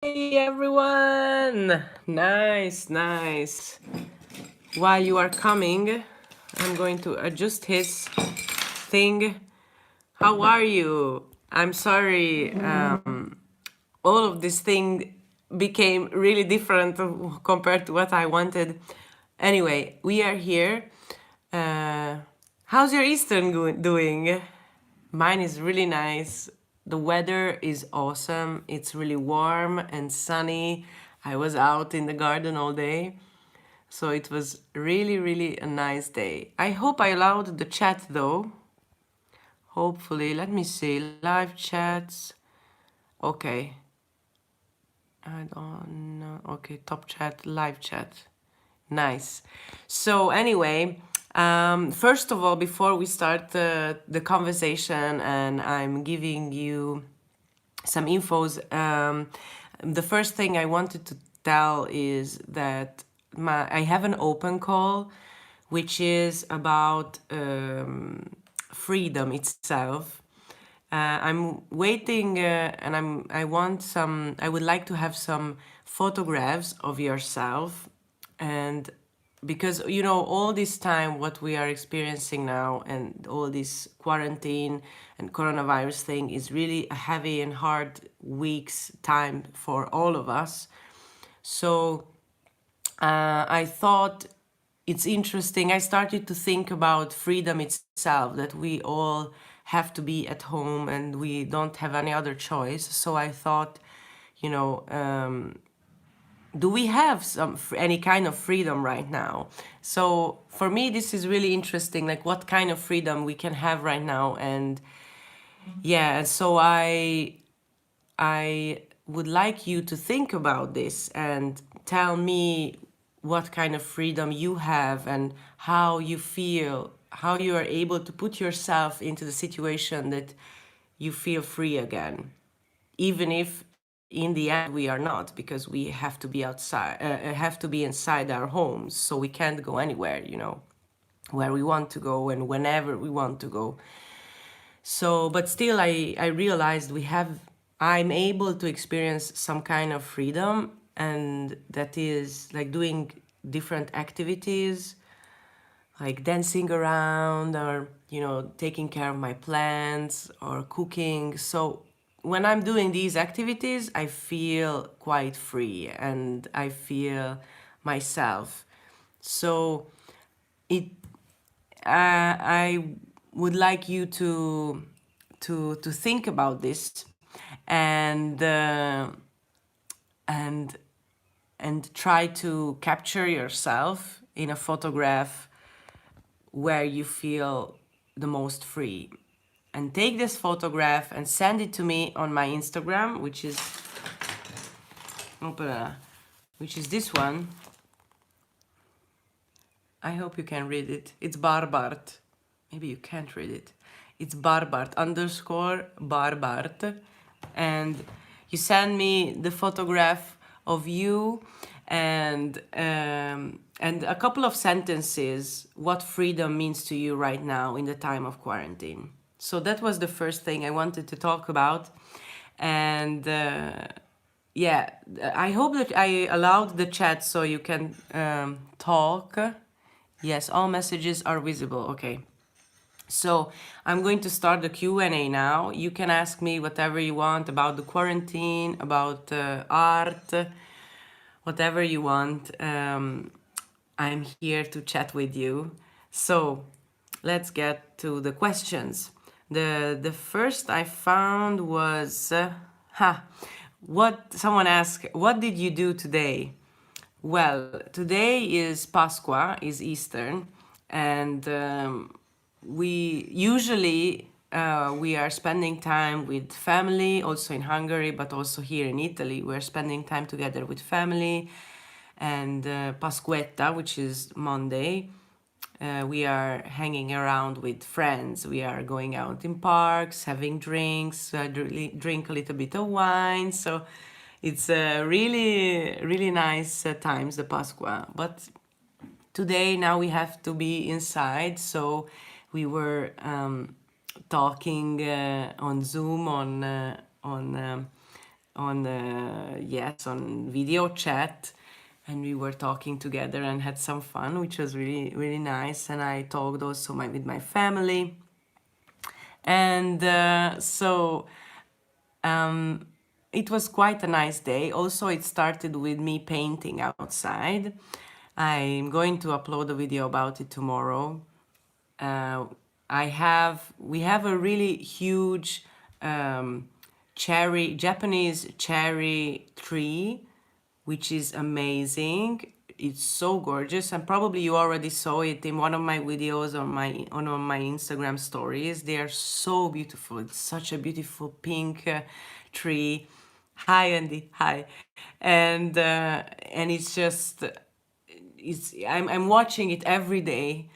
Hey everyone! Nice. While you are coming, I'm going to adjust his thing. How are you? I'm sorry, all of this thing became really different compared to what I wanted. Anyway, we are here. Uh, how's your Eastern doing? Mine is really nice. The weather is awesome. It's really warm and sunny. I was out in the garden all day. So it was really a nice day. I hope I allowed the chat though. Hopefully, let me see. Live chats. Okay. I don't know. Okay, top chat, live chat. Nice. So anyway, first of all, before we start the conversation and I'm giving you some infos, the first thing I wanted to tell is that I have an open call, which is about freedom itself. I'm waiting, and I would like to have some photographs of yourself, and because all this time what we are experiencing now and all this quarantine and coronavirus thing is really a heavy and hard weeks time for all of us. So I thought it's interesting. I started to think about freedom itself, that we all have to be at home and we don't have any other choice. So I thought, you know, do we have any kind of freedom right now? So for me, this is really interesting, like what kind of freedom we can have right now. And yeah, so I would like you to think about this and tell me what kind of freedom you have and how you feel, how you are able to put yourself into the situation that you feel free again, even if in the end we are not, because we have to be outside, have to be inside our homes, so we can't go anywhere, where we want to go and whenever we want to go. So, but still, I realized I'm able to experience some kind of freedom, and that is like doing different activities, like dancing around or, taking care of my plants or cooking. So, when I'm doing these activities, I feel quite free and I feel myself. So, it I would like you to think about this and and and try to capture yourself in a photograph where you feel the most free. And take this photograph and send it to me on my Instagram, which is this one. I hope you can read it. It's Barbart. Maybe you can't read it. It's Barbart _Barbart. And you send me the photograph of you and a couple of sentences what freedom means to you right now in the time of quarantine. So that was the first thing I wanted to talk about. And yeah, I hope that I allowed the chat so you can talk. Yes, all messages are visible. Okay. So I'm going to start the Q&A now. You can ask me whatever you want about the quarantine, about art, whatever you want. I'm here to chat with you. So let's get to the questions. The first I found was, what someone asked, what did you do today? Well, today is Pascua, is Eastern, and we are spending time with family, also in Hungary, but also here in Italy. We're spending time together with family, and Pasquetta, which is Monday. We are hanging around with friends. We are going out in parks, having drinks, drink a little bit of wine. So it's really nice times, the Pasqua. But today, now we have to be inside. So we were talking on Zoom on on video chat, and we were talking together and had some fun, which was really really nice. And I talked also with my family, and it was quite a nice day. Also, it started with me painting outside. I'm going to upload a video about it tomorrow. uh, we have a really huge Japanese cherry tree, which is amazing. It's so gorgeous, and probably you already saw it in one of my videos on my Instagram stories. They are so beautiful. It's such a beautiful pink tree. Hi, Andy. Hi, and it's just I'm watching it every day,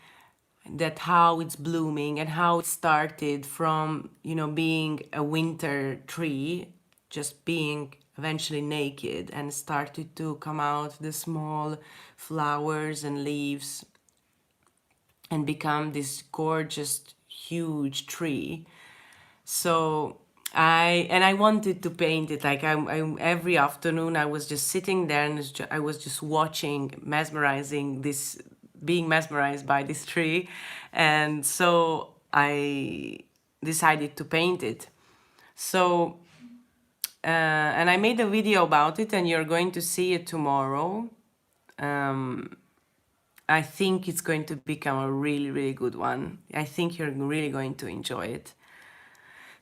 that how it's blooming and how it started from being a winter tree, just being eventually naked, and started to come out the small flowers and leaves and become this gorgeous huge tree. So I wanted to paint it. Like I every afternoon I was just sitting there, and I was just watching, being mesmerized by this tree, and so I decided to paint it. So and I made a video about it, and you're going to see it tomorrow. I think it's going to become a really really good one. I think you're really going to enjoy it.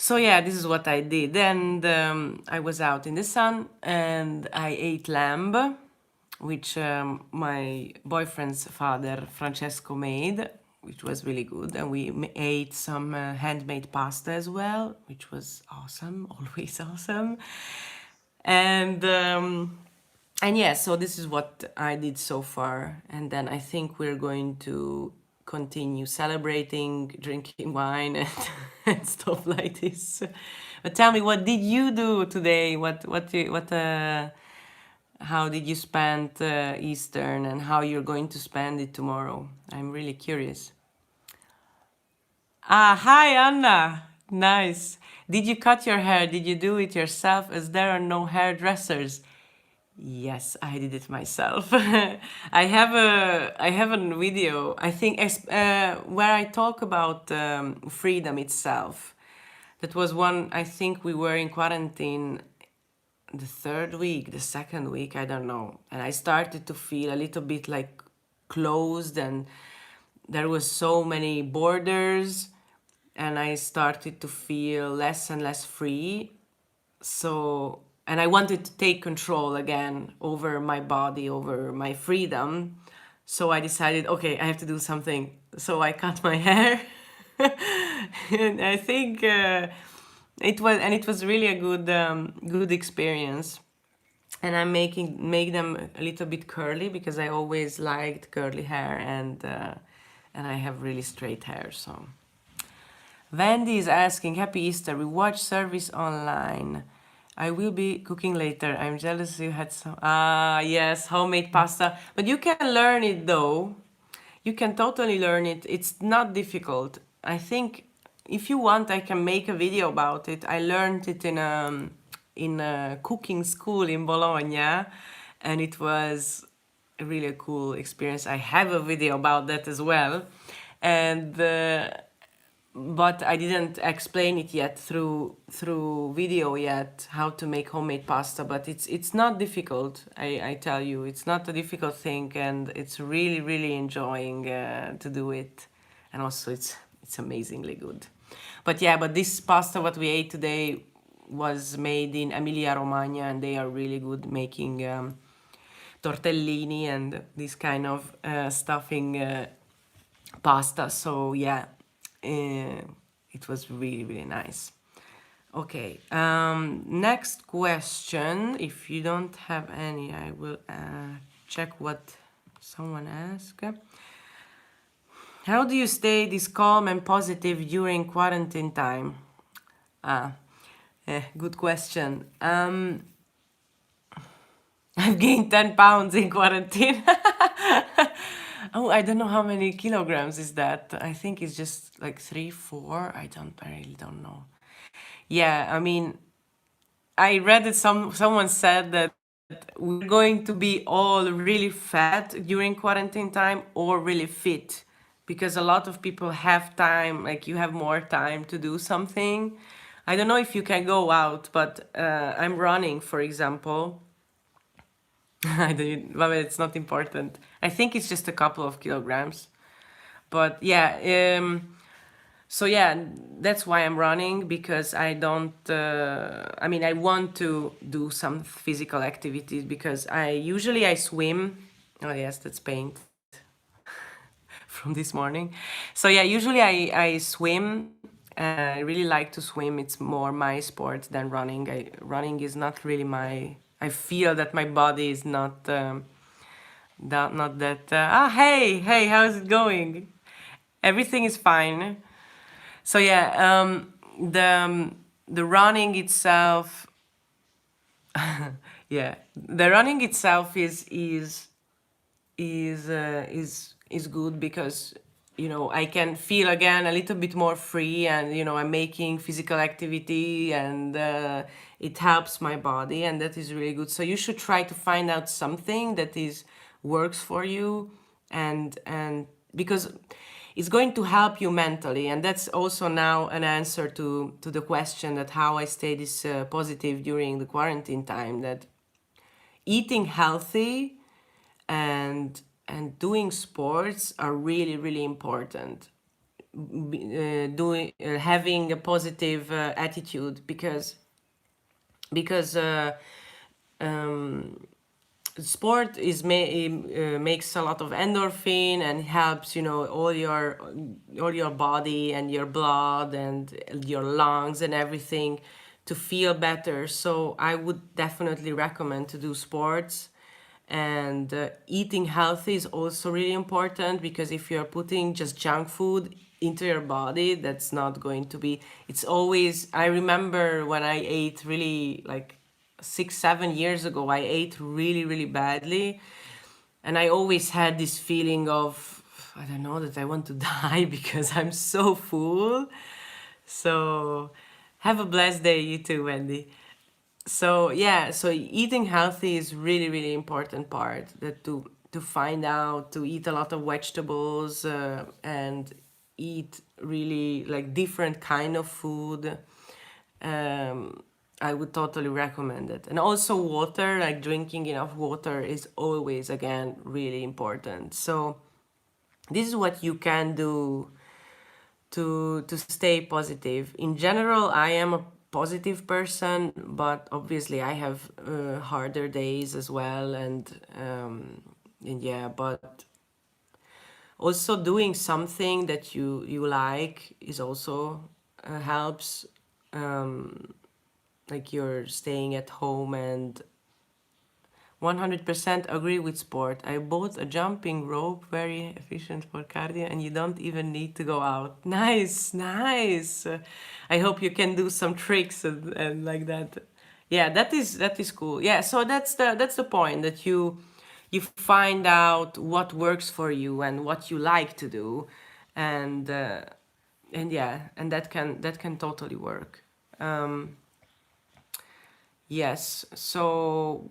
So yeah, this is what I did. And I was out in the sun, and I ate lamb, which my boyfriend's father, Francesco, made, which was really good. And we ate some handmade pasta as well, which was awesome, always awesome. And yeah, so this is what I did so far. And then I think we're going to continue celebrating, drinking wine, and, and stuff like this. But tell me, what did you do today? How did you spend Eastern, and how you're going to spend it tomorrow? I'm really curious. Ah, hi, Anna. Nice. Did you cut your hair? Did you do it yourself, as there are no hairdressers? Yes, I did it myself. I have a video, I think, where I talk about freedom itself. That was one, I think we were in quarantine the third week, the second week, I don't know. And I started to feel a little bit like closed, and there was so many borders, and I started to feel less and less free. So, and I wanted to take control again over my body, over my freedom. So I decided, okay, I have to do something. So I cut my hair. And I think it was really a good experience. And I'm make them a little bit curly, because I always liked curly hair, and I have really straight hair. So Wendy is asking, Happy Easter. We watch service online. I will be cooking later. I'm jealous you had some. Ah, yes, homemade pasta. But you can learn it though. You can totally learn it. It's not difficult. I think if you want, I can make a video about it. I learned it in a cooking school in Bologna, and it was a really cool experience. I have a video about that as well. And but I didn't explain it yet through video yet, how to make homemade pasta. But it's not difficult. I tell you, it's not a difficult thing, and it's really really enjoying to do it, and also it's amazingly good. But yeah, but this pasta what we ate today was made in Emilia Romagna, and they are really good making tortellini and this kind of stuffing pasta. So yeah, it was really really nice. Okay, next question. If you don't have any, I will check what someone asked. How do you stay this calm and positive during quarantine time? Ah, good question. I've gained 10 pounds in quarantine. Oh, I don't know how many kilograms is that. I think it's just like 3, 4. I really don't know. Yeah, I mean, I read that someone said that we're going to be all really fat during quarantine time or really fit, because a lot of people have time, like you have more time to do something. I don't know if you can go out, but I'm running, for example. I don't, well, it's not important. I think it's just a couple of kilograms. But yeah, so yeah, that's why I'm running, because I don't, I mean, I want to do some physical activities, because I swim. Oh yes, that's paint from this morning. So yeah, usually I swim. I really like to swim. It's more my sport than running. Running is not really my, I feel that my body is not that, hey, how's it going? Everything is fine. So yeah, the running itself, yeah, the running itself is good, because I can feel again a little bit more free, and I'm making physical activity, and it helps my body, and that is really good. So you should try to find out something that is works for you, and because it's going to help you mentally. And that's also now an answer to the question that how I stay this positive during the quarantine time, that eating healthy and doing sports are really really important. Doing Having a positive attitude, because sport makes a lot of endorphin and helps all your body and your blood and your lungs and everything to feel better. So I would definitely recommend to do sports. And eating healthy is also really important, because if you're putting just junk food into your body, that's not going to be, it's always, I remember when I ate really, like 6 7 years ago, I ate really really badly, and I always had this feeling of, I don't know, that I want to die because I'm so full. So have a blessed day, you too, Wendy. So yeah, so eating healthy is really really important part, that to find out to eat a lot of vegetables, and eat really like different kind of food. um, I would totally recommend it. And also water, like drinking enough water is always again really important. So this is what you can do to stay positive. In general, I am a positive person, but obviously I have harder days as well, and yeah, but also doing something that you like is also helps. Like you're staying at home, and 100% agree with sport. I bought a jumping rope, very efficient for cardio, and you don't even need to go out. Nice, nice. I hope you can do some tricks and like that. Yeah, that is cool. Yeah, so that's the point, that you find out what works for you and what you like to do, and yeah, and that can totally work. Yes, so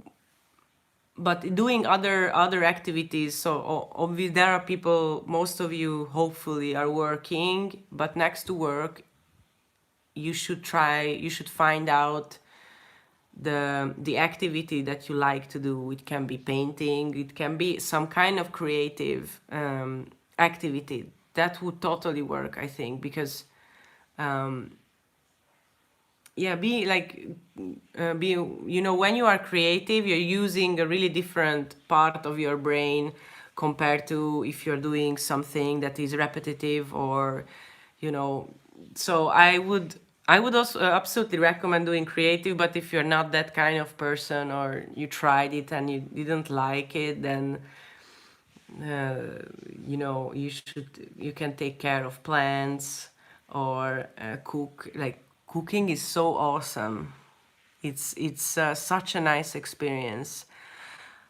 but doing other activities, so obviously there are people, most of you hopefully are working, but next to work you should find out the activity that you like to do. It can be painting, it can be some kind of creative activity that would totally work, I think, because yeah, be like be when you are creative, you're using a really different part of your brain compared to if you're doing something that is repetitive, or you know so I would also absolutely recommend doing creative. But if you're not that kind of person, or you tried it and you didn't like it, then uh, you can take care of plants, or cook. Like cooking is so awesome. It's such a nice experience.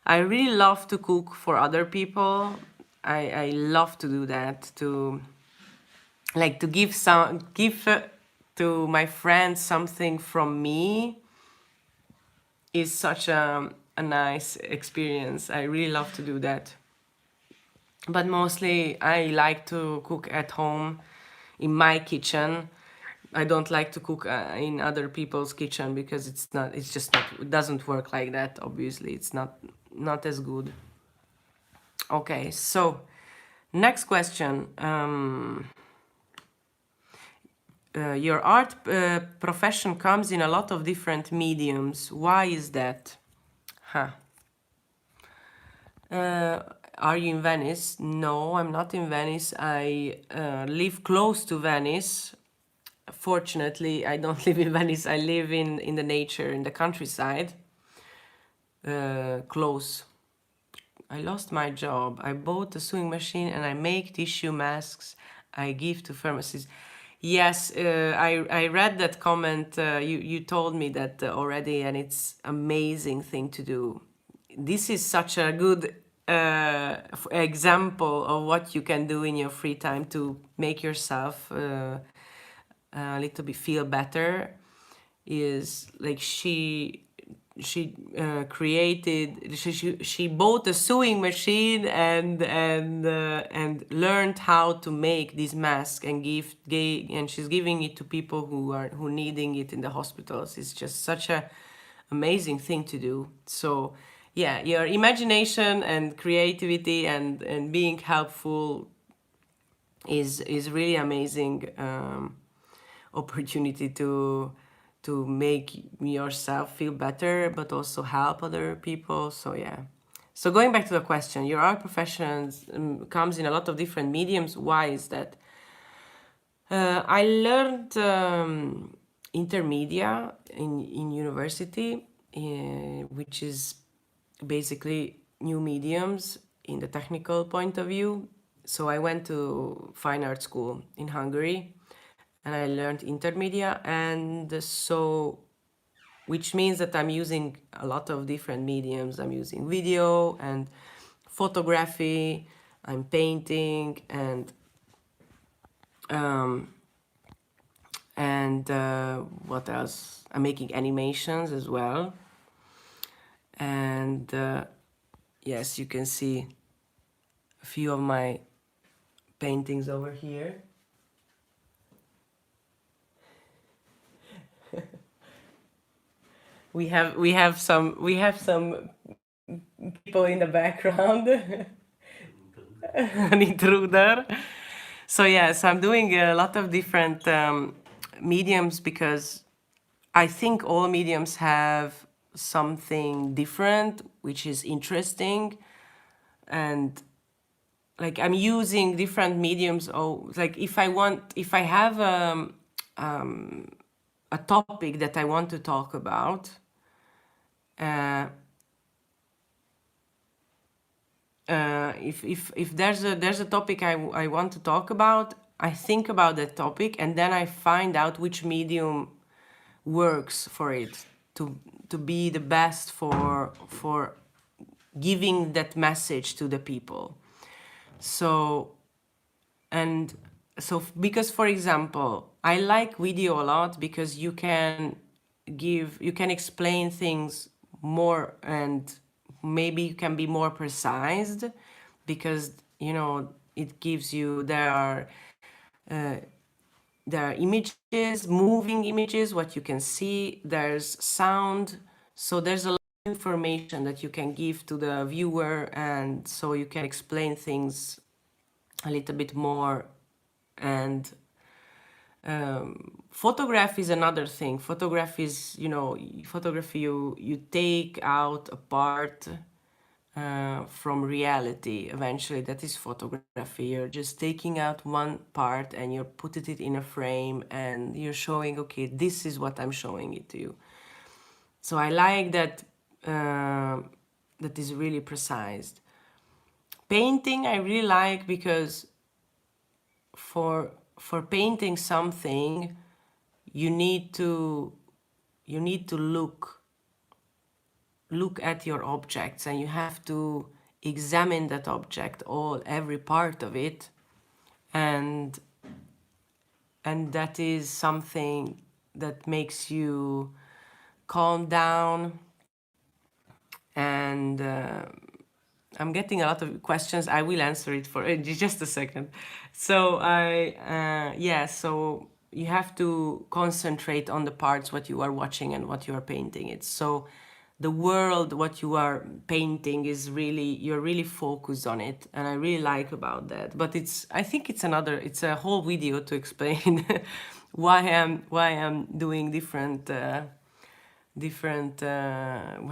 I really love to cook for other people. I love to do that, to like to give to my friends something from me. is such a nice experience. I really love to do that. But mostly I like to cook at home in my kitchen. I don't like to cook in other people's kitchen because it's just not, it doesn't work like that. Obviously, it's not as good. Okay, so next question. Your art profession comes in a lot of different mediums. Why is that? Huh. Are you in Venice? No, I'm not in Venice. I live close to Venice. Fortunately, I don't live in Venice. I live in the nature, in the countryside. Close. I lost my job. I bought a sewing machine and I make tissue masks I give to pharmacies. Yes, I read that comment. You told me that already, and it's amazing thing to do. This is such a good example of what you can do in your free time to make yourself a little bit feel better. Is like she created she bought a sewing machine and learned how to make this mask and and she's giving it to people who needing it in the hospitals. It's just such a amazing thing to do. So yeah, your imagination and creativity and being helpful is really amazing opportunity to make yourself feel better, but also help other people. So yeah. So going back to the question, your art profession comes in a lot of different mediums. Why is that? I learned intermedia in university, which is basically new mediums in the technical point of view. So I went to fine art school in Hungary and I learned intermedia, and so which means that I'm using a lot of different mediums. I'm using video and photography, I'm painting and what else? I'm making animations as well. And yes, you can see a few of my paintings over here. We have some people in the background. An intruder. So yes, I'm doing a lot of different mediums because I think all mediums have something different, which is interesting, and like I'm using different mediums. Oh, like if I have a topic that I want to talk about, uh, if there's a topic I want to talk about, I think about that topic and then I find out which medium works for it to be the best for giving that message to the people. So and so because for example, I like video a lot because you can explain things more and maybe you can be more precise because it gives you there are images, moving images, what you can see, there's sound, so there's a lot of information that you can give to the viewer, and so you can explain things a little bit more. And photography is another thing. Photography is, photography you take out a part from reality. Eventually, that is photography. You're just taking out one part and you're putting it in a frame and you're showing, okay, this is what I'm showing it to you. So I like that. That is really precise. Painting I really like because for painting something you need to look at your objects and you have to examine that object, every part of it, and that is something that makes you calm down and I'm getting a lot of questions. I will answer it for just a second. So so you have to concentrate on the parts what you are watching and what you are painting. It's so the world what you are painting is really, you're really focused on it, and I really like about that. But I think it's a whole video to explain why I'm doing different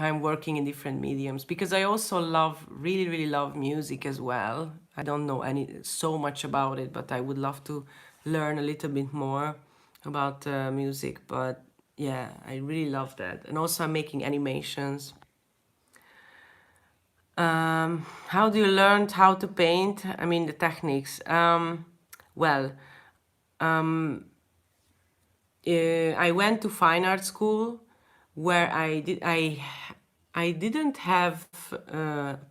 I'm working in different mediums, because I also really love music as well. I don't know so much about it, but I would love to learn a little bit more about music. But yeah, I really love that. And also I'm making animations. How do you learn how to paint? I mean, the techniques. Well, I went to fine art school, where I didn't have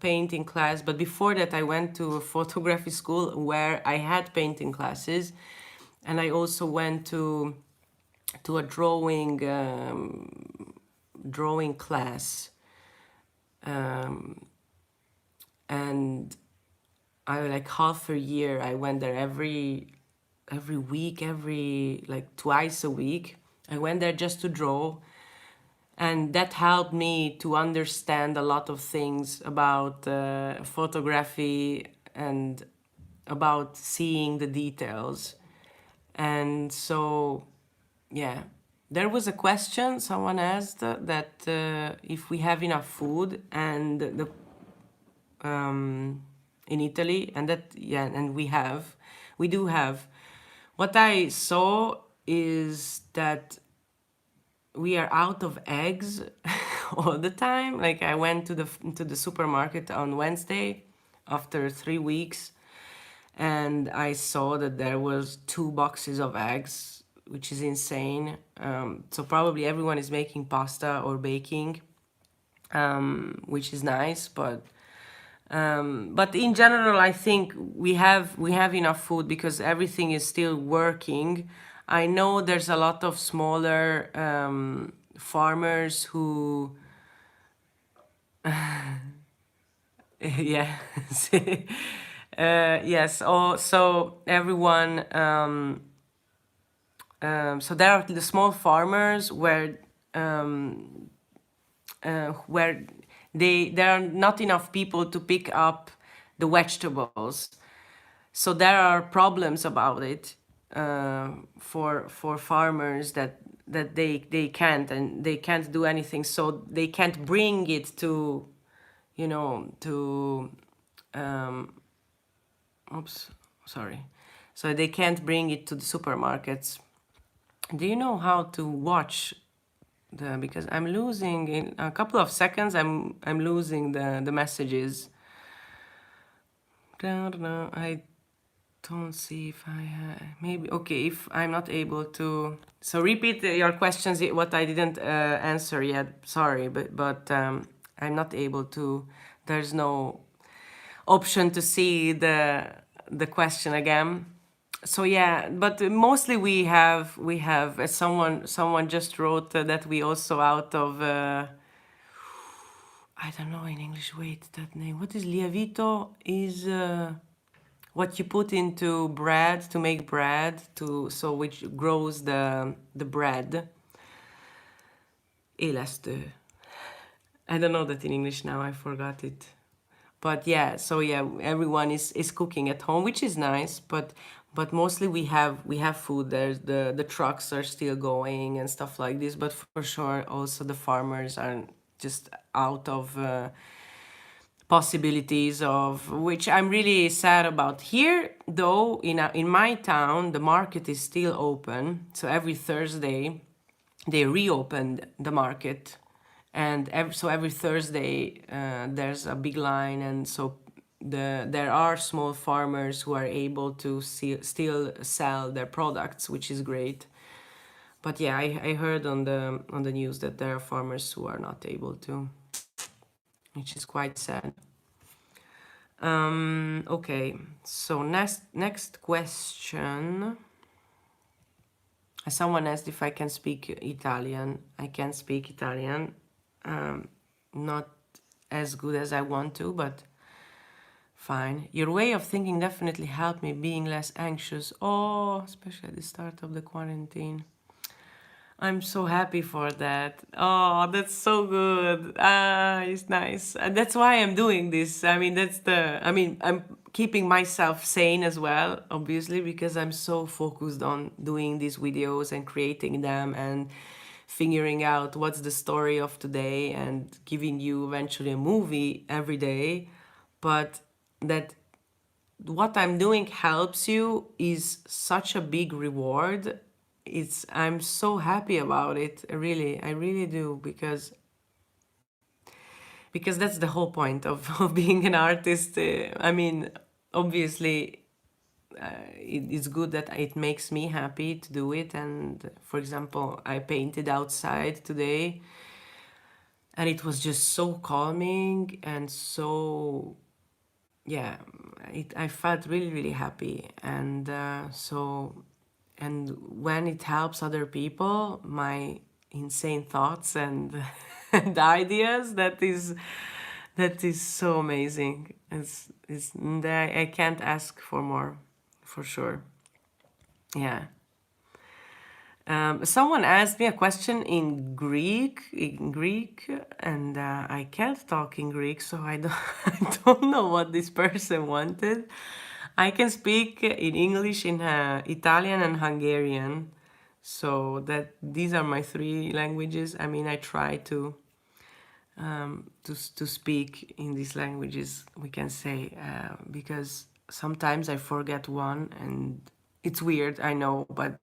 painting class, but before that I went to a photography school where I had painting classes, and I also went to a drawing class, and I like half a year I went there every week, every like twice a week. I went there just to draw, and that helped me to understand a lot of things about photography and about seeing the details. And so, yeah, there was a question someone asked that if we have enough food, and in Italy, and that, yeah, and we do have. What I saw is that we are out of eggs all the time. Like, I went to the supermarket on Wednesday after 3 weeks, and I saw that there was 2 boxes of eggs, which is insane. So probably everyone is making pasta or baking, which is nice, but in general, I think we have enough food because everything is still working. I know there's a lot of smaller farmers who, yeah, yes. Oh, so everyone. So there are the small farmers where there are not enough people to pick up the vegetables. So there are problems about it for farmers that they can't do anything. So they can't bring it to, to oops, sorry. So they can't bring it to the supermarkets. Do you know how to watch because I'm losing in a couple of seconds. I'm losing the messages. I don't see if I maybe okay if I'm not able to. So repeat your questions. What I didn't answer yet. Sorry, but I'm not able to. There's no option to see the question again. So yeah, but mostly we have someone just wrote that we also out of I don't know in English. Wait, that name. What is lievito? Is what you put into bread to make bread which grows the bread. Élasztő. I don't know that in English now. I forgot it. But yeah, so yeah, everyone is cooking at home, which is nice. But mostly we have food. There's the trucks are still going and stuff like this. But for sure, also the farmers are just out of possibilities, of which I'm really sad about. Here, though, in my town, the market is still open. So every Thursday, they reopened the market, and every Thursday there's a big line, and so there are small farmers who are able to still sell their products, which is great. But yeah, I heard on the news that there are farmers who are not able to, which is quite sad. Okay, so next question. Someone asked if I can speak Italian. I can speak Italian, not as good as I want to, but fine. Your way of thinking definitely helped me being less anxious. Oh, especially at the start of the quarantine. I'm so happy for that. Oh, that's so good. Ah, it's nice. And that's why I'm doing this. I mean, I'm keeping myself sane as well, obviously, because I'm so focused on doing these videos and creating them and figuring out what's the story of today and giving you eventually a movie every day. But that what I'm doing helps you is such a big reward. I'm so happy about it. I really do, because that's the whole point of, of being an artist. I mean, obviously, it's good that it makes me happy to do it. And for example, I painted outside today, and it was just so calming and so, yeah, I felt really, really happy. And and when it helps other people, my insane thoughts and and ideas, that is so amazing. I can't ask for more, for sure. Yeah. Someone asked me a question in Greek, and I can't talk in Greek, so I don't, I don't know what this person wanted. I can speak in English, in Italian, and Hungarian. So that these are my three languages. I mean, I try to speak in these languages, we can say, because sometimes I forget one, and it's weird, I know, but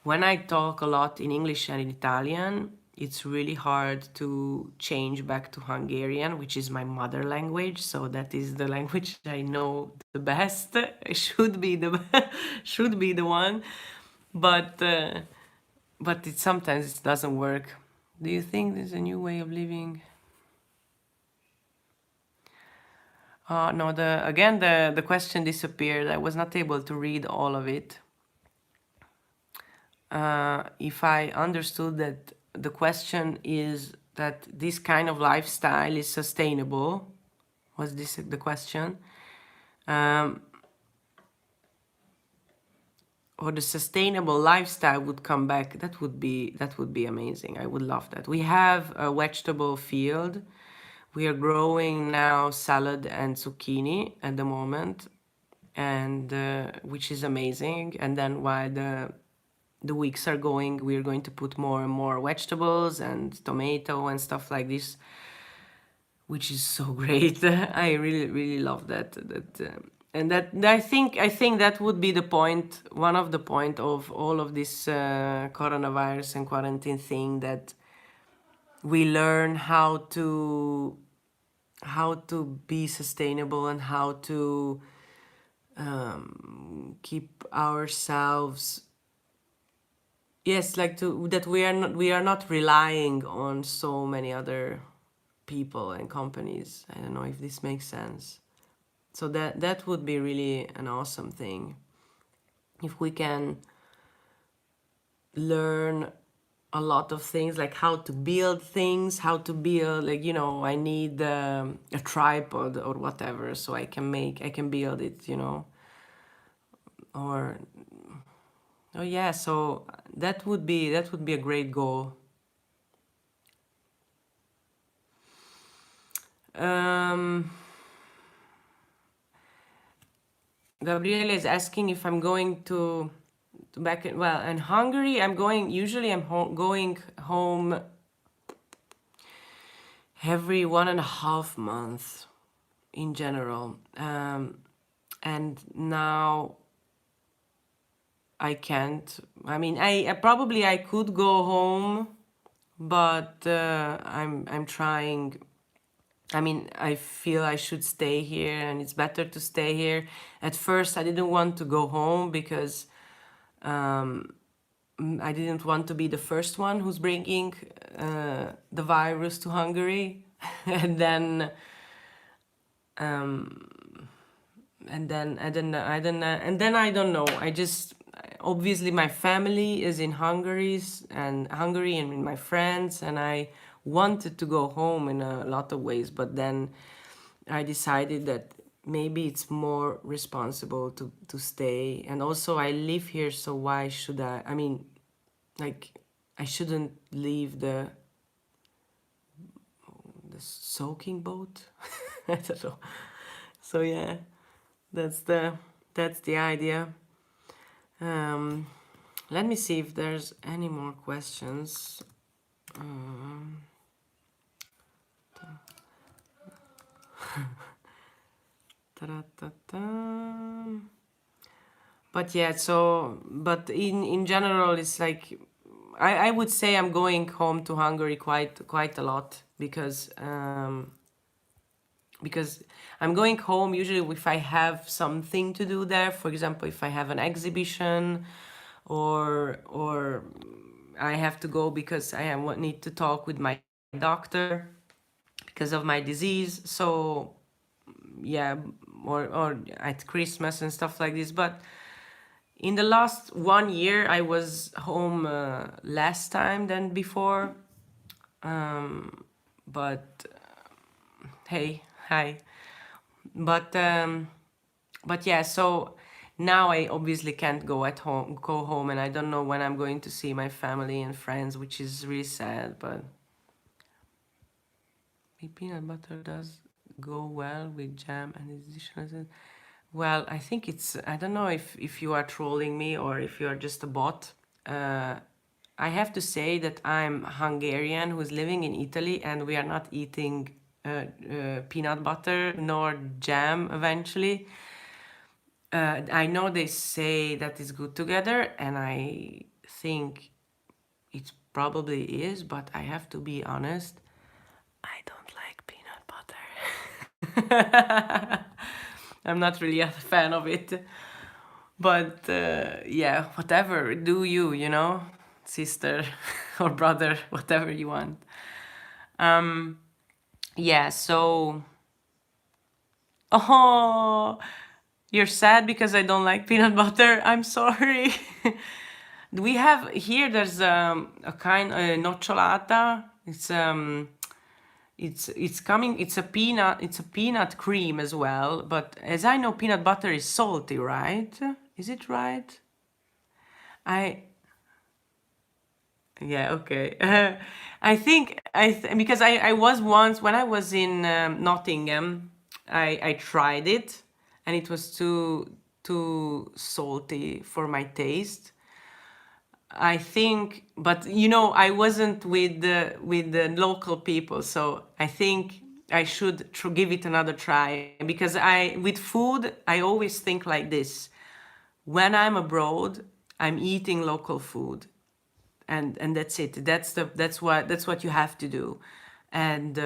when I talk a lot in English and in Italian, it's really hard to change back to Hungarian, which is my mother language. So that is the language I know the best. It should be the should be the one, but it sometimes it doesn't work. Do you think there's a new way of living? No, the question disappeared. I was not able to read all of it. If I understood that the question is that this kind of lifestyle is sustainable, was this the question? Or the sustainable lifestyle would come back, that would be amazing. I would love that. We have a vegetable field. We are growing now salad and zucchini at the moment, and which is amazing. And then while the weeks are going, we're going to put more and more vegetables and tomato and stuff like this, which is so great. I really, really love that. And that I think that would be the point, one of the point of all of this coronavirus and quarantine thing, that we learn how to be sustainable and how to keep ourselves, yes, like to that we are not relying on so many other people and companies. I don't know if this makes sense. So that would be really an awesome thing if we can learn a lot of things, like how to build things, how to build, like, you know, I need a tripod or whatever, so I can build it, you know. Or oh yeah, so that would be a great goal. um Gabriele is asking if I'm going to back in, well, in Hungary. I'm going, usually going home every 1.5 months in general. And now I can't. I mean, I probably I could go home, but I'm trying. I mean, I feel I should stay here, and it's better to stay here. At first, I didn't want to go home because I didn't want to be the first one who's bringing the virus to Hungary, and then and then I don't know. I just, obviously my family is in Hungary and my friends, and I wanted to go home in a lot of ways, but then I decided that maybe it's more responsible to stay. And also I live here, so why should I mean, like, I shouldn't leave the soaking boat. I don't know. So yeah, that's the that's the idea. Um, Let me see if there's any more questions. Um, ta-da-ta-ta. But yeah, so but in general, it's like I would say I'm going home to Hungary quite a lot because I'm going home usually if I have something to do there. For example, if I have an exhibition, or I have to go because need to talk with my doctor because of my disease. So yeah, or at Christmas and stuff like this. But in the last 1 year, I was home less time than before. But hey, hi. But but yeah, so now I obviously can't go home, and I don't know when I'm going to see my family and friends, which is really sad. But peanut butter does go well with jam and additional. Well, I think I don't know if you are trolling me or if you are just a bot. Uh, I have to say that I'm Hungarian who's living in Italy, and we are not eating peanut butter nor jam eventually. I know they say that it's good together, and I think it probably is, but I have to be honest, I don't like peanut butter. I'm not really a fan of it. But yeah, whatever, do you, sister or brother, whatever you want. Yeah, so. Oh, you're sad because I don't like peanut butter. I'm sorry. We have here. There's a kind nocciolata. It's coming. It's a peanut. It's a peanut cream as well. But as I know, peanut butter is salty, right? Is it right? I Yeah, okay. I think because I was once when I was in Nottingham, I tried it, and it was too salty for my taste. I think, but I wasn't with the local people, so I think I should give it another try, because I with food I always think like this: when I'm abroad, I'm eating local food, and that's it. That's what you have to do. And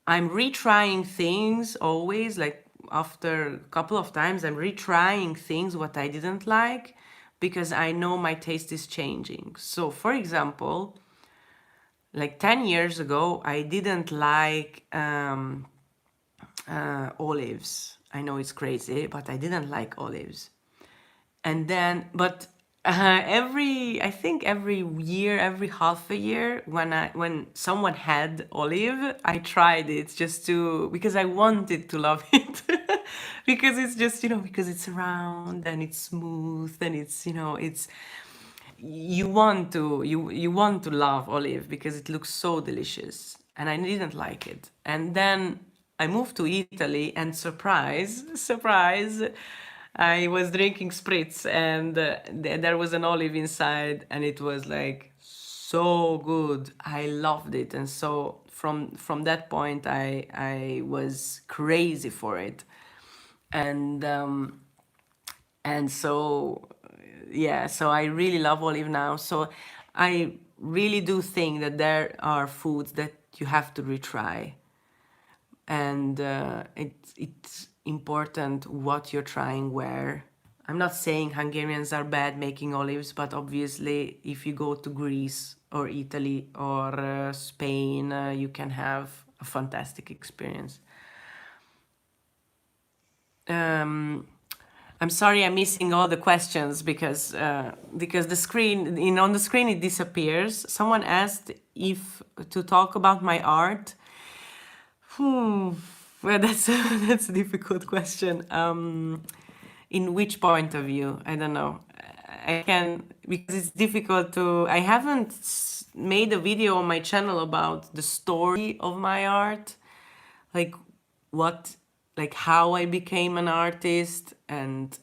I'm retrying things always, like after a couple of times I'm retrying things what I didn't like, because I know my taste is changing. So for example, like 10 years ago I didn't like olives. I know it's crazy, but I didn't like olives. And then but I think every year, every half a year, when someone had olive, I tried it just to because I wanted to love it. Because it's just, because it's round and it's smooth, and it's you want to love olive because it looks so delicious, and I didn't like it. And then I moved to Italy, and surprise, surprise, I was drinking spritz, and there was an olive inside, and it was like so good. I loved it, and so from that point, I was crazy for it. And so yeah, so I really love olive now. So I really do think that there are foods that you have to retry, and it's important what you're trying where. I'm not saying Hungarians are bad making olives, but obviously if you go to Greece or Italy or Spain, you can have a fantastic experience. I'm sorry I'm missing all the questions because the screen on the screen it disappears. Someone asked if to talk about my art. Well, that's a difficult question. In which point of view? I don't know. I can, because it's difficult to. I haven't made a video on my channel about the story of my art, like what, like how I became an artist and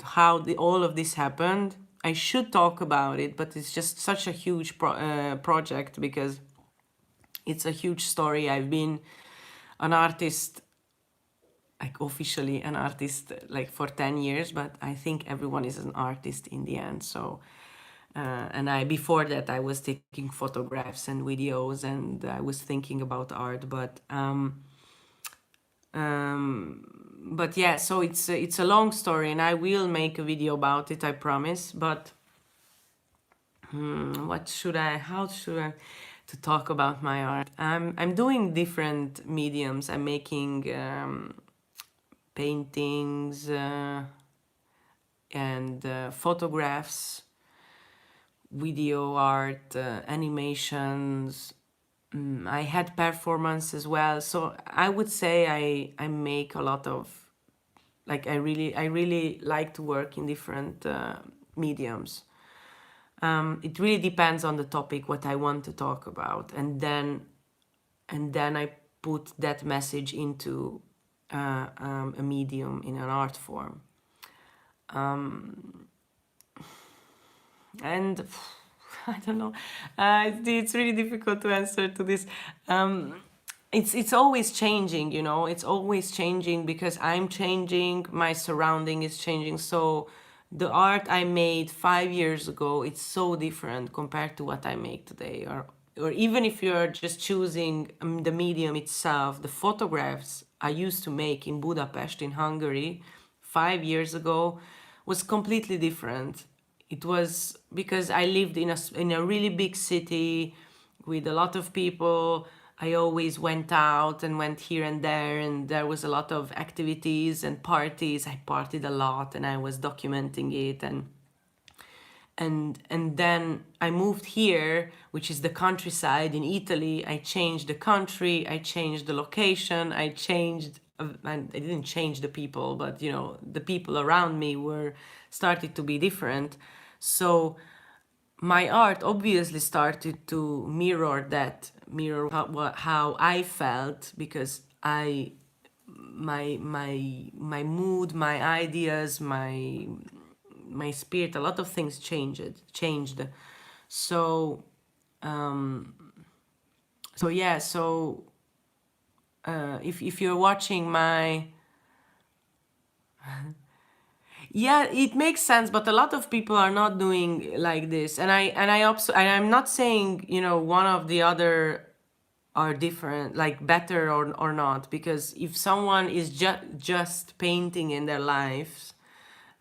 how all of this happened. I should talk about it, but it's just such a huge project because it's a huge story. I've been an artist, like officially an artist, like for 10 years, but I think everyone is an artist in the end. So, and before that, I was taking photographs and videos and I was thinking about art, but yeah, so it's a long story and I will make a video about it, I promise. But how should I to talk about my art? I'm doing different mediums. I'm making paintings and photographs, video art, animations. I had performance as well. So I would say I make a lot of, like I really like to work in different mediums. It really depends on the topic what I want to talk about, and then I put that message into a medium in an art form. And I don't know. It's really difficult to answer to this. It's always changing, you know. It's always changing because I'm changing. My surrounding is changing. So the art I made 5 years ago, it's so different compared to what I make today. Or even if you're just choosing the medium itself, the photographs I used to make in Budapest, in Hungary, 5 years ago, was completely different. It was because I lived in a really big city with a lot of people. I always went out and went here and there was a lot of activities and parties. I partied a lot and I was documenting it, and then I moved here, which is the countryside in Italy. I changed the country, I changed the location, I didn't change the people, but you know, the people around me were started to be different. So my art obviously started to mirror how I felt, because my mood, my ideas, my spirit, a lot of things changed. So so yeah, so if you're watching my, yeah, it makes sense, but a lot of people are not doing like this, and I'm not saying, you know, one of the other are different, like better or not, because if someone is just painting in their lives,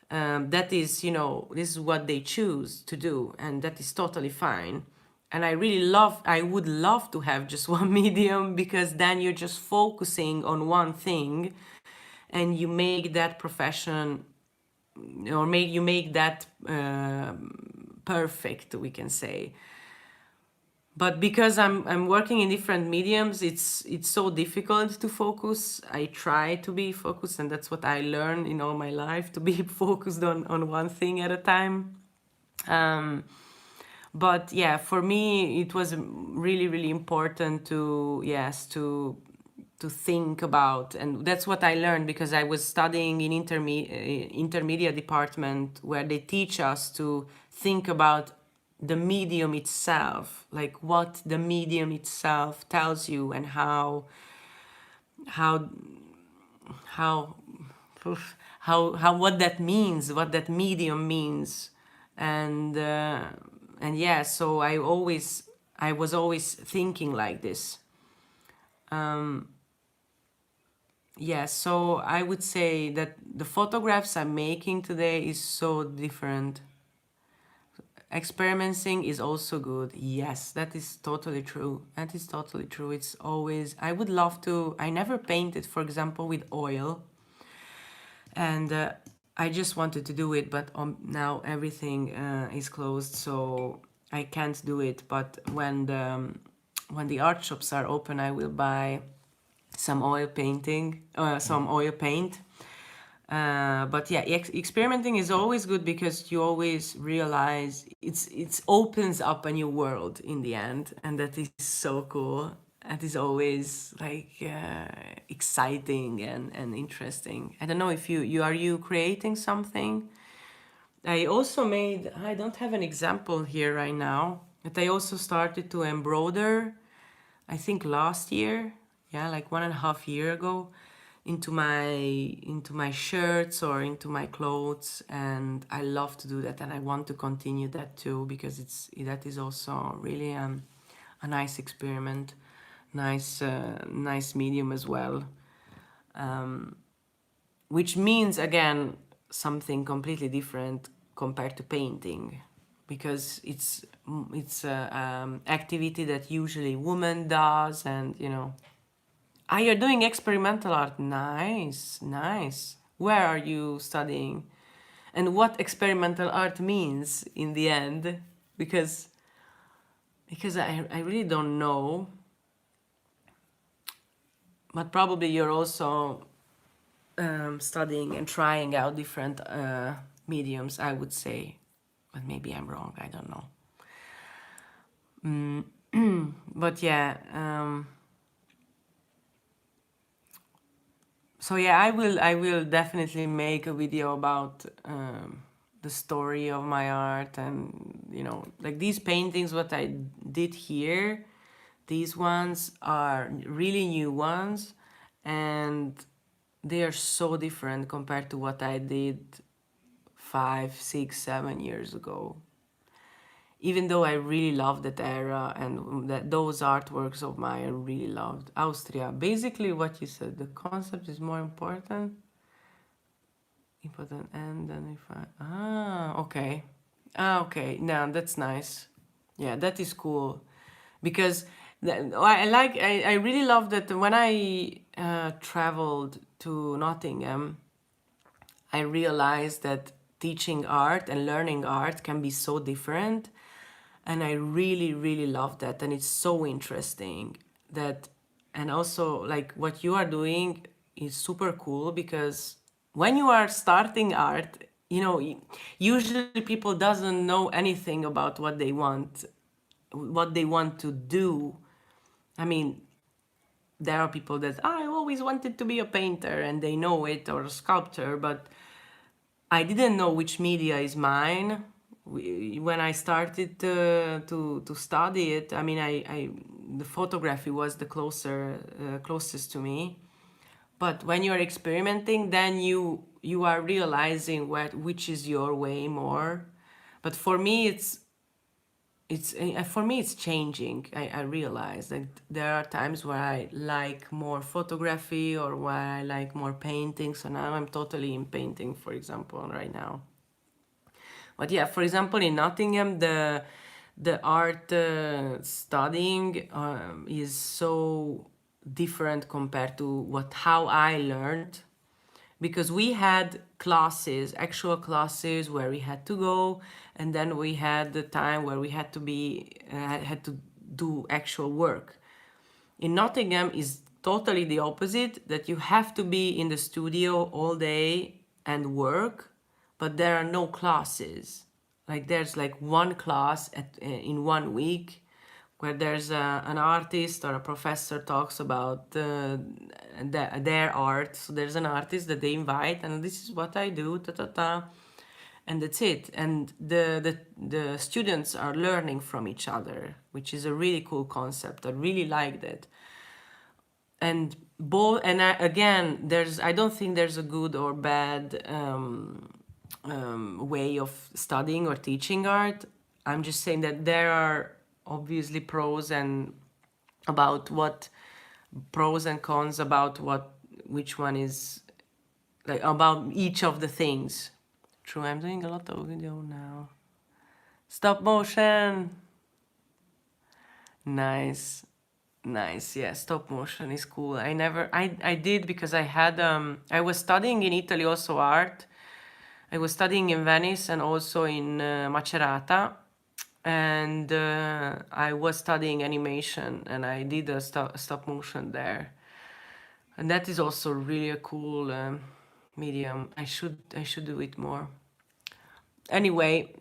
that is, you know, this is what they choose to do, and that is totally fine. And I would love to have just one medium, because then you're just focusing on one thing and you make that profession, or make that perfect, we can say. But because I'm working in different mediums, it's so difficult to focus. I try to be focused, and that's what I learned in all my life, to be focused on one thing at a time. But yeah, for me it was really important to, yes, to think about, and that's what I learned, because I was studying in intermediate department, where they teach us to think about the medium itself, like what the medium itself tells you, and how how how what that means, what that medium means. And yeah, so I was always thinking like this. Yeah, so I would say that the photographs I'm making today is so different. Experimenting is also good. Yes, that is totally true. That is totally true. It's always, I would love to, I never painted, for example, with oil. And I just wanted to do it, but now everything is closed, so I can't do it. But when the art shops are open, I will buy some oil painting, some oil paint. But yeah, experimenting is always good because you always realize it's opens up a new world in the end, and that is so cool. That is always like exciting and interesting. I don't know if you creating something. I also made, I don't have an example here right now, but I also started to embroider, I think last year, yeah, like 1.5 year ago, into my shirts or into my clothes, and I love to do that, and I want to continue that too because that is also really a nice experiment, nice medium as well, which means again something completely different compared to painting because it's a activity that usually woman does, and ah, you're doing experimental art. Nice, nice. Where are you studying? And what experimental art means in the end? Because I really don't know. But probably you're also studying and trying out different mediums, I would say. But maybe I'm wrong, I don't know. But yeah, so yeah, I will definitely make a video about the story of my art, and like these paintings what I did here, these ones are really new ones, and they are so different compared to what I did 5, 6, 7 years ago, even though I really loved that era and those artworks of mine I really loved. Austria, basically what you said, the concept is more important, and then if okay. Okay, no, that's nice. Yeah, that is cool because I really love that when I traveled to Nottingham, I realized that teaching art and learning art can be so different. And I really, really love that. And it's so interesting that, and also like what you are doing is super cool because when you are starting art, usually people doesn't know anything about what they want to do. I mean, there are people that I always wanted to be a painter and they know it, or a sculptor, but I didn't know which media is mine. When I started to study it, I mean, the photography was the closest to me. But when you're experimenting, then you are realizing which is your way more. But for me it's changing. I realize that there are times where I like more photography or where I like more painting. So now I'm totally in painting, for example, right now. But yeah, for example, in Nottingham, the art studying is so different compared to how I learned, because we had classes, actual classes where we had to go, and then we had the time where we had to do actual work. In Nottingham is totally the opposite, that you have to be in the studio all day and work, but there are no classes. Like there's like one class in 1 week where there's an artist or a professor talks about their art. So there's an artist that they invite, and this is what I do, ta ta ta, and that's it. And the students are learning from each other, which is a really cool concept. I really liked it. And again, I don't think there's a good or bad way of studying or teaching art. I'm just saying that there are obviously pros and cons about which one is, like, about each of the things. True, I'm doing a lot of video now. Stop motion. Nice. Nice, yeah, stop motion is cool. I did because I was studying in Italy also art, I was studying in Venice and also in Macerata, and I was studying animation, and I did a stop motion there, and that is also really a cool medium. I should do it more. Anyway,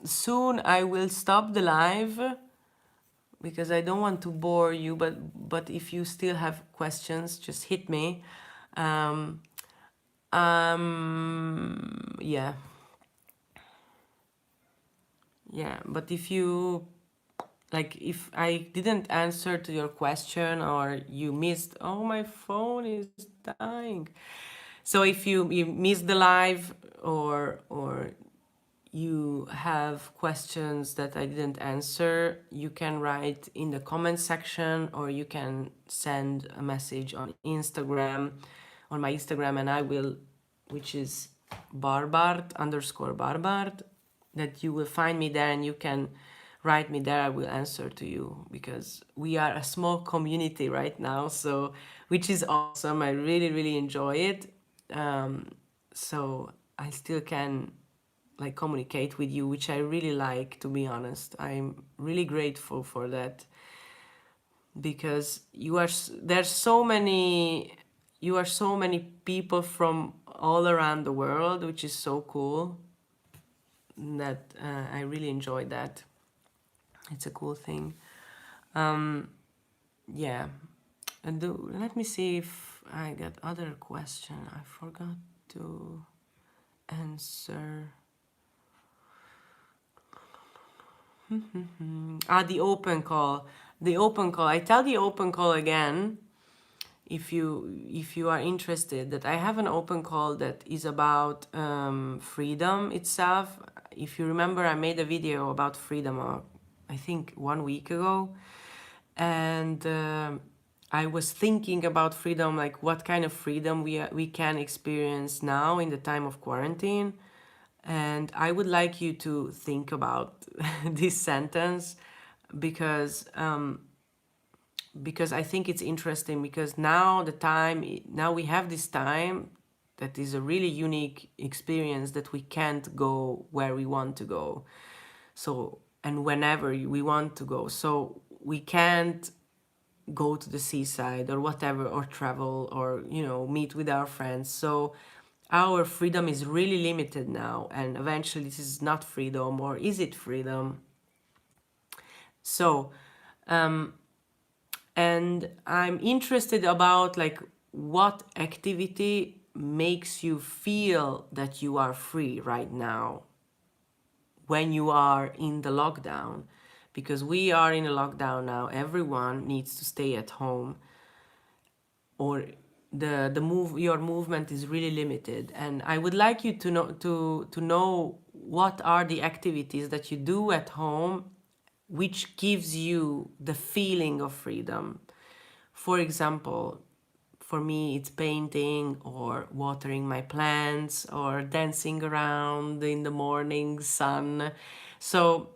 soon I will stop the live because I don't want to bore you, but if you still have questions, just hit me. Um, yeah, but if you like, if I didn't answer to your question or you missed, oh, my phone is dying. So if you missed the live, or you have questions that I didn't answer, you can write in the comment section, or you can send a message on Instagram, on my Instagram, and I will, which is Barbart_Barbart, that you will find me there, and you can write me there. I will answer to you, because we are a small community right now, so, which is awesome. I really, really enjoy it. So I still can like communicate with you, which I really like, to be honest. I'm really grateful for that, because there's so many, you are so many people from all around the world, which is so cool, that I really enjoy that. It's a cool thing. Yeah. Let me see if I got other question. I forgot to answer. The open call. The open call. I tell the open call again, if you are interested, that I have an open call that is about freedom itself. If you remember, I made a video about freedom, I think 1 week ago, and I was thinking about freedom, like what kind of freedom we can experience now in the time of quarantine. And I would like you to think about this sentence, because I think it's interesting, because now we have this time that is a really unique experience, that we can't go where we want to go. So, and whenever we want to go. So we can't go to the seaside or whatever, or travel, or meet with our friends. So our freedom is really limited now, and eventually this is not freedom, or is it freedom? So and I'm interested about, like, what activity makes you feel that you are free right now when you are in the lockdown, because we are in a lockdown now. Everyone needs to stay at home, or your movement is really limited. And I would like you to know what are the activities that you do at home which gives you the feeling of freedom. For example, for me it's painting, or watering my plants, or dancing around in the morning sun. So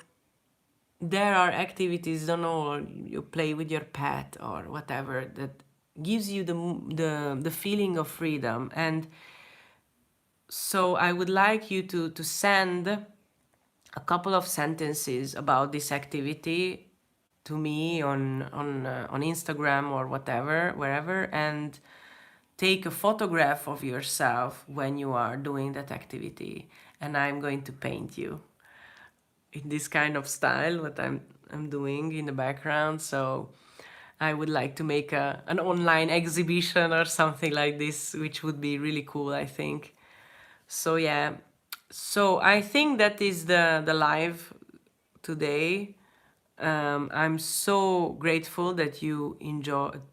there are activities, don't know, you play with your pet or whatever, that gives you the feeling of freedom. And so I would like you to send a couple of sentences about this activity to me on Instagram or whatever, wherever, and take a photograph of yourself when you are doing that activity, and I'm going to paint you in this kind of style, what I'm doing in the background. So I would like to make an online exhibition or something like this, which would be really cool, I think. So yeah, so I think that is the live today. I'm so grateful that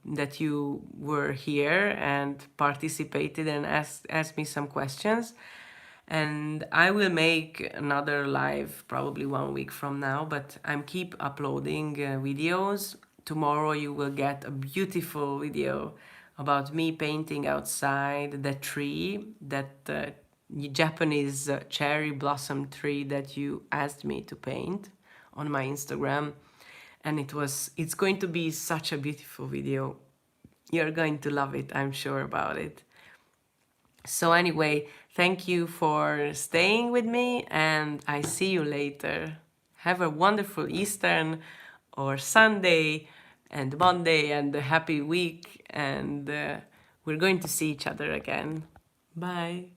that you were here and participated and asked me some questions. And I will make another live probably 1 week from now, but I'm keep uploading videos. Tomorrow you will get a beautiful video about me painting outside the tree, that Japanese cherry blossom tree that you asked me to paint on my Instagram. And it's going to be such a beautiful video. You're going to love it, I'm sure about it. So anyway, Thank you for staying with me, and I see you later. Have a wonderful Eastern or Sunday and Monday and a happy week, and we're going to see each other again. Bye.